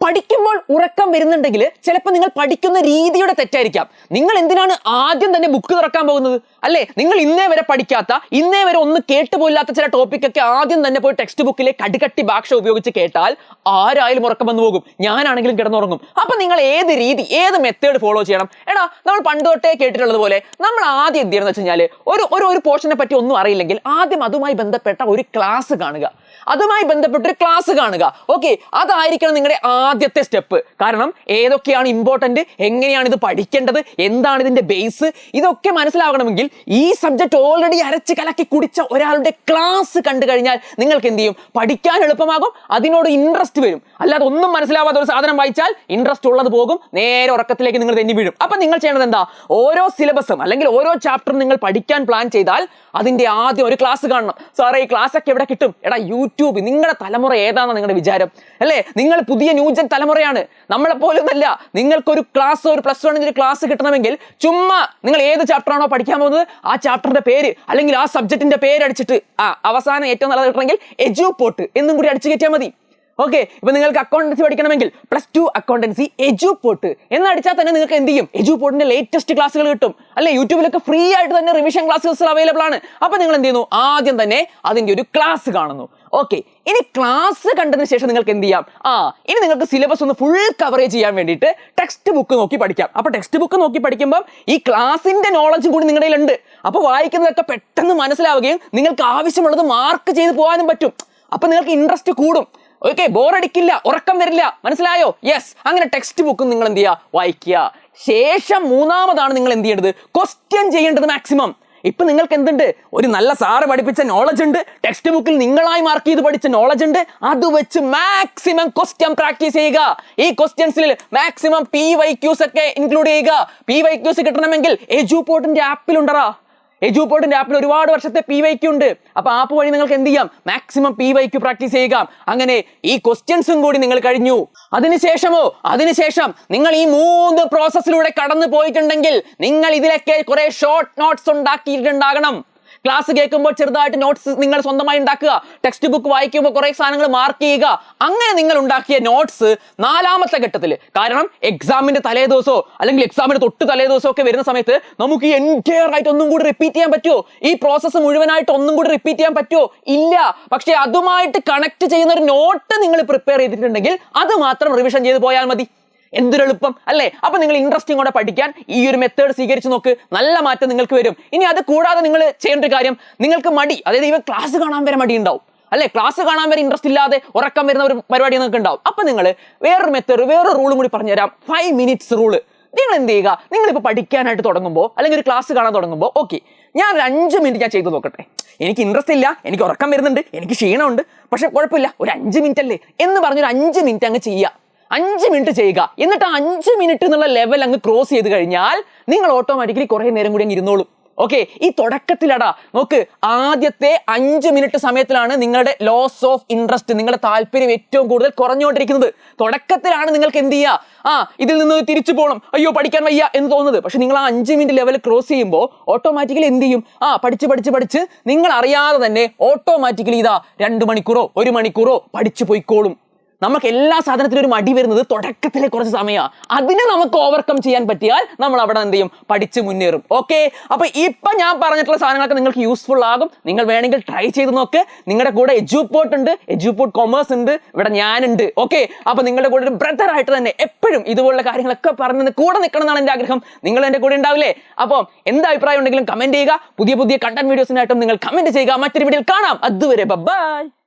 പഠിക്കുമ്പോൾ ഉറക്കം വരുന്നുണ്ടെങ്കിൽ ചിലപ്പോൾ നിങ്ങൾ പഠിക്കുന്ന രീതിയുടെ തെറ്റായിരിക്കാം. നിങ്ങൾ എന്തിനാണ് ആദ്യം തന്നെ ബുക്ക് തുറക്കാൻ പോകുന്നത്? അല്ലേ, നിങ്ങൾ ഇന്നേ വരെ പഠിക്കാത്ത, ഇന്നേ വരെ ഒന്നും കേട്ടുപോയില്ലാത്ത ചില ടോപ്പിക്കൊക്കെ ആദ്യം തന്നെ പോയി ടെക്സ്റ്റ് ബുക്കിലെ കടുകട്ടി ഭാഷ ഉപയോഗിച്ച് കേട്ടാൽ ആരായാലും ഉറക്കം വന്നു പോകും. ഞാനാണെങ്കിലും കിടന്നുറങ്ങും. അപ്പൊ നിങ്ങൾ ഏത് രീതി, ഏത് മെത്തേഡ് ഫോളോ ചെയ്യണം? നമ്മൾ പണ്ട് തൊട്ടേ കേട്ടിട്ടുള്ളത് പോലെ നമ്മൾ ആദ്യം എന്ത് ചെയ്യണം എന്ന് വെച്ച് കഴിഞ്ഞാൽ, ഒരു പോർഷനെ പറ്റി ഒന്നും അറിയില്ലെങ്കിൽ ആദ്യം അതുമായി ബന്ധപ്പെട്ട ഒരു ക്ലാസ് കാണുക. ഓക്കെ, അതായിരിക്കണം നിങ്ങളുടെ ആദ്യത്തെ സ്റ്റെപ്പ്. കാരണം ഏതൊക്കെയാണ് ഇമ്പോർട്ടന്റ്, എങ്ങനെയാണ് ഇത് പഠിക്കേണ്ടത്, എന്താണ് ഇതിന്റെ ബേസ്, ഇതൊക്കെ മനസ്സിലാകണമെങ്കിൽ ഈ സബ്ജക്ട് ഓൾറെഡി അരച്ച് കലക്കി കുടിച്ച ഒരാളുടെ ക്ലാസ് കണ്ടു കഴിഞ്ഞാൽ നിങ്ങൾക്ക് എന്ത് ചെയ്യും? പഠിക്കാൻ എളുപ്പമാകും, അതിനോട് ഇൻട്രസ്റ്റ് വരും. അല്ലാതെ ഒന്നും മനസ്സിലാവാത്ത ഒരു സാധനം വായിച്ചാൽ ഇൻട്രസ്റ്റ് ഉള്ളത് പോകും, നേരെ ഉറക്കത്തിലേക്ക് നിങ്ങൾ തെന്നി വീഴും. അപ്പൊ നിങ്ങൾ ചെയ്യേണ്ടത് എന്താ? ഓരോ സിലബസും അല്ലെങ്കിൽ ഓരോ ചാപ്റ്ററും നിങ്ങൾ പഠിക്കാൻ പ്ലാൻ ചെയ്താൽ അതിന്റെ ആദ്യം ഒരു ക്ലാസ് കാണണം. സാറേ, ഈ ക്ലാസ് ഒക്കെ എവിടെ കിട്ടും? യൂട്യൂബ്. നിങ്ങളുടെ തലമുറ ഏതാണെന്ന് നിങ്ങളുടെ വിചാരം? അല്ലേ, നിങ്ങൾ പുതിയ ന്യൂജൻ തലമുറയാണ്, നമ്മളെ പോലൊന്നല്ല. നിങ്ങൾക്കൊരു ക്ലാസ്, ഒരു +1 ക്ലാസ് കിട്ടണമെങ്കിൽ ചുമ്മാ നിങ്ങൾ ഏത് ചാപ്റ്റർ ആണോ പഠിക്കാൻ പോകുന്നത് ആ ചാപ്റ്ററിന്റെ പേര് അല്ലെങ്കിൽ ആ സബ്ജക്റ്റിന്റെ പേര് അടിച്ചിട്ട് അവസാനം ഏറ്റവും നല്ലത് കിട്ടണമെങ്കിൽ എജുപോർട്ട് എന്നും കൂടി അടിച്ചു കയറ്റിയാൽ മതി. ഓക്കെ, ഇപ്പൊ നിങ്ങൾക്ക് അക്കൗണ്ടൻസി പഠിക്കണമെങ്കിൽ +2 അക്കൗണ്ടൻസി എജുപോർട്ട് എന്ന് അടിച്ചാൽ തന്നെ നിങ്ങൾക്ക് എന്ത് ചെയ്യും? എജുപോർട്ടിന്റെ ലേറ്റസ്റ്റ് ക്ലാസ്സുകൾ കിട്ടും. അല്ലെ, യൂട്യൂബിലൊക്കെ ഫ്രീ ആയിട്ട് തന്നെ റിവിഷൻ ക്ലാസ്സസ് അവൈലബിൾ ആണ്. അപ്പൊ നിങ്ങൾ എന്ത് ചെയ്യുന്നു? ആദ്യം തന്നെ അതിന്റെ ഒരു ക്ലാസ് കാണുന്നു. ഓക്കെ, ഇനി ക്ലാസ് കണ്ടതിന് ശേഷം നിങ്ങൾക്ക് എന്ത് ചെയ്യാം? ഇനി നിങ്ങൾക്ക് സിലബസ് ഒന്ന് ഫുൾ കവറേജ് ചെയ്യാൻ വേണ്ടിയിട്ട് ടെക്സ്റ്റ് ബുക്ക് നോക്കി പഠിക്കാം. അപ്പൊ ടെക്സ്റ്റ് ബുക്ക് നോക്കി പഠിക്കുമ്പോൾ ഈ ക്ലാസിന്റെ നോളജും കൂടി നിങ്ങളുടെ കയ്യിലുണ്ട്. അപ്പൊ വായിക്കുന്നതൊക്കെ പെട്ടെന്ന് മനസ്സിലാവുകയും നിങ്ങൾക്ക് ആവശ്യമുള്ളത് മാർക്ക് ചെയ്ത് പോകാനും പറ്റും. അപ്പൊ നിങ്ങൾക്ക് ഇൻട്രസ്റ്റ് കൂടും. ഓക്കെ, ബോറടിക്കില്ല, ഉറക്കം വരില്ല. മനസ്സിലായോ? യെസ്. അങ്ങനെ ടെക്സ്റ്റ് ബുക്കും നിങ്ങൾ എന്ത് ചെയ്യുക? വായിക്കുക. ശേഷം മൂന്നാമതാണ് നിങ്ങൾ എന്ത് ചെയ്യേണ്ടത്? ക്വസ്റ്റ്യൻ ചെയ്യേണ്ടത് മാക്സിമം. ഇപ്പൊ നിങ്ങൾക്ക് എന്തുണ്ട്? ഒരു നല്ല സാറ് പഠിപ്പിച്ച നോളജ് ഉണ്ട്, ടെക്സ്റ്റ് ബുക്കിൽ നിങ്ങളായി മാർക്ക് ചെയ്ത് പഠിച്ച നോളജ് ഉണ്ട്. അത് വെച്ച് മാക്സിമം ക്വസ്റ്റ്യൻ പ്രാക്ടീസ് ചെയ്യുക. ഈ ക്വസ്റ്റ്യൻസിൽ മാക്സിമം PYQs ഒക്കെ ഇൻക്ലൂഡ് ചെയ്യുക. PYQs കിട്ടണമെങ്കിൽ എജുപോർട്ടിന്റെ ആപ്പിലുണ്ടറാ. എജുപോർട്ടിന്റെ ആപ്പിൽ ഒരുപാട് വർഷത്തെ PYQ ഉണ്ട്. അപ്പൊ ആപ്പ് വഴി നിങ്ങൾക്ക് എന്ത് ചെയ്യാം? മാക്സിമം PYQ പ്രാക്ടീസ് ചെയ്യുക. അങ്ങനെ ഈ ക്വസ്റ്റ്യൻസും കൂടി നിങ്ങൾ കഴിഞ്ഞു. അതിനുശേഷം നിങ്ങൾ ഈ 3 പ്രോസസ്സിലൂടെ കടന്നു പോയിട്ടുണ്ടെങ്കിൽ നിങ്ങൾ ഇതിലൊക്കെ കുറെ ഷോർട്ട് നോട്ട്സ് ഉണ്ടാക്കിയിട്ടുണ്ടാകണം. ക്ലാസ് കേൾക്കുമ്പോൾ ചെറുതായിട്ട് നോട്ട്സ് നിങ്ങൾ സ്വന്തമായി ഉണ്ടാക്കുക. ടെക്സ്റ്റ് ബുക്ക് വായിക്കുമ്പോൾ കുറെ സാധനങ്ങൾ മാർക്ക് ചെയ്യുക. അങ്ങനെ നിങ്ങൾ ഉണ്ടാക്കിയ നോട്ട്സ് 4ാമത്തെ ഘട്ടത്തിൽ, കാരണം എക്സാമിന്റെ തലേ ദിവസമോ അല്ലെങ്കിൽ എക്സാമിന് തൊട്ട് തലേ ദിവസമോ ഒക്കെ വരുന്ന സമയത്ത് നമുക്ക് ഈ എൻറ്റയർ ആയിട്ട് ഒന്നും കൂടി റിപ്പീറ്റ് ചെയ്യാൻ പറ്റുമോ? ഈ പ്രോസസ്സ് മുഴുവനായിട്ട് ഒന്നും കൂടി റിപ്പീറ്റ് ചെയ്യാൻ പറ്റുമോ? ഇല്ല. പക്ഷെ അതുമായിട്ട് കണക്ട് ചെയ്യുന്ന ഒരു നോട്ട് നിങ്ങൾ പ്രിപ്പയർ ചെയ്തിട്ടുണ്ടെങ്കിൽ അത് മാത്രം റിവിഷൻ ചെയ്ത് പോയാൽ മതി. എന്തൊരെളുപ്പം അല്ലേ? അപ്പൊ നിങ്ങൾ ഇൻട്രസ്റ്റിംഗോടെ പഠിക്കാൻ ഈ ഒരു മെത്തേഡ് സ്വീകരിച്ച് നോക്ക്. നല്ല മാറ്റം നിങ്ങൾക്ക് വരും. ഇനി അത് കൂടാതെ നിങ്ങൾ ചെയ്യേണ്ട ഒരു കാര്യം, നിങ്ങൾക്ക് മടി, അതായത് ഇവ ക്ലാസ് കാണാൻ വരെ മടി ഉണ്ടാവും അല്ലെ, ക്ലാസ് കാണാൻ വരെ ഇൻട്രസ്റ്റ് ഇല്ലാതെ ഉറക്കം വരുന്ന ഒരു പരിപാടി നിങ്ങൾക്ക് ഉണ്ടാവും. അപ്പൊ നിങ്ങൾ വേറൊരു മെത്തേഡ്, വേറൊരു റൂളും കൂടി പറഞ്ഞുതരാം. 5 minutes റൂള്. നിങ്ങൾ എന്ത് ചെയ്യുക? നിങ്ങളിപ്പോൾ പഠിക്കാനായിട്ട് തുടങ്ങുമ്പോൾ അല്ലെങ്കിൽ ഒരു ക്ലാസ് കാണാൻ തുടങ്ങുമ്പോൾ, ഓക്കെ, ഞാൻ ഒരു 5 മിനിറ്റ് ഞാൻ ചെയ്ത് നോക്കട്ടെ. എനിക്ക് ഇൻട്രസ്റ്റ് ഇല്ല, എനിക്ക് ഉറക്കം വരുന്നുണ്ട്, എനിക്ക് ക്ഷീണമുണ്ട്, പക്ഷെ കുഴപ്പമില്ല, ഒരു 5 മിനിറ്റ് അല്ലേ എന്ന് പറഞ്ഞൊരു 5 മിനിറ്റ് അങ്ങ് ചെയ്യുക. 5 മിനിറ്റ് ചെയ്യുക. എന്നിട്ട് 5 മിനിറ്റ് എന്നുള്ള ലെവൽ അങ്ങ് ക്രോസ് ചെയ്ത് കഴിഞ്ഞാൽ നിങ്ങൾ ഓട്ടോമാറ്റിക്കലി കുറെ നേരം കൂടി അങ്ങ് ഇരുന്നോളും. ഓക്കെ, ഈ തുടക്കത്തിലടാ നോക്ക്, ആദ്യത്തെ 5 മിനിറ്റ് സമയത്തിലാണ് നിങ്ങളുടെ ലോസ് ഓഫ് ഇൻട്രസ്റ്റ്, നിങ്ങളുടെ താല്പര്യം ഏറ്റവും കൂടുതൽ കുറഞ്ഞുകൊണ്ടിരിക്കുന്നത്. തുടക്കത്തിലാണ് നിങ്ങൾക്ക് എന്ത് ചെയ്യുക? ഇതിൽ നിന്ന് തിരിച്ചു പോകണം, അയ്യോ പഠിക്കാൻ വയ്യ എന്ന് തോന്നുന്നത്. പക്ഷെ നിങ്ങൾ ആ 5 മിനിറ്റ് ലെവൽ ക്രോസ് ചെയ്യുമ്പോൾ ഓട്ടോമാറ്റിക്കലി എന്ത് ചെയ്യും? പഠിച്ച് നിങ്ങൾ അറിയാതെ തന്നെ ഓട്ടോമാറ്റിക്കലി 2 മണിക്കൂറോ 1 മണിക്കൂറോ പഠിച്ചു പോയിക്കോളും. നമുക്ക് എല്ലാ സാധനത്തിലും ഒരു മടി വരുന്നത് തുടക്കത്തിലെ കുറച്ച് സമയമാണ്. അതിനെ നമുക്ക് ഓവർകം ചെയ്യാൻ പറ്റിയാൽ നമ്മൾ അവിടെ എന്ത് ചെയ്യും? പഠിച്ച് മുന്നേറും. ഓക്കെ, അപ്പൊ ഇപ്പൊ ഞാൻ പറഞ്ഞിട്ടുള്ള സാധനങ്ങളൊക്കെ നിങ്ങൾക്ക് യൂസ്ഫുൾ ആകും. നിങ്ങൾ വേണമെങ്കിൽ ട്രൈ ചെയ്ത് നോക്ക്. നിങ്ങളുടെ കൂടെ എജുപോർട്ട് ഉണ്ട്, എജുപോർട്ട് കൊമേഴ്സ് ഉണ്ട്, ഇവിടെ ഞാനുണ്ട്. ഓക്കെ, അപ്പൊ നിങ്ങളുടെ കൂടെ ഒരു ബ്രദർ ആയിട്ട് തന്നെ എപ്പോഴും ഇതുപോലുള്ള കാര്യങ്ങളൊക്കെ പറഞ്ഞ് കൂടെ നിൽക്കണം എന്നാണ് എന്റെ ആഗ്രഹം. നിങ്ങൾ എന്റെ കൂടെ ഉണ്ടാവില്ലേ? അപ്പോൾ എന്താ അഭിപ്രായം ഉണ്ടെങ്കിലും കമന്റ് ചെയ്യുക. പുതിയ കണ്ടന്റ് വീഡിയോസിനായിട്ടും നിങ്ങൾ കമന്റ് ചെയ്യുക. മറ്റൊരു വീഡിയോയിൽ കാണാം. അതുവരെ ബൈ.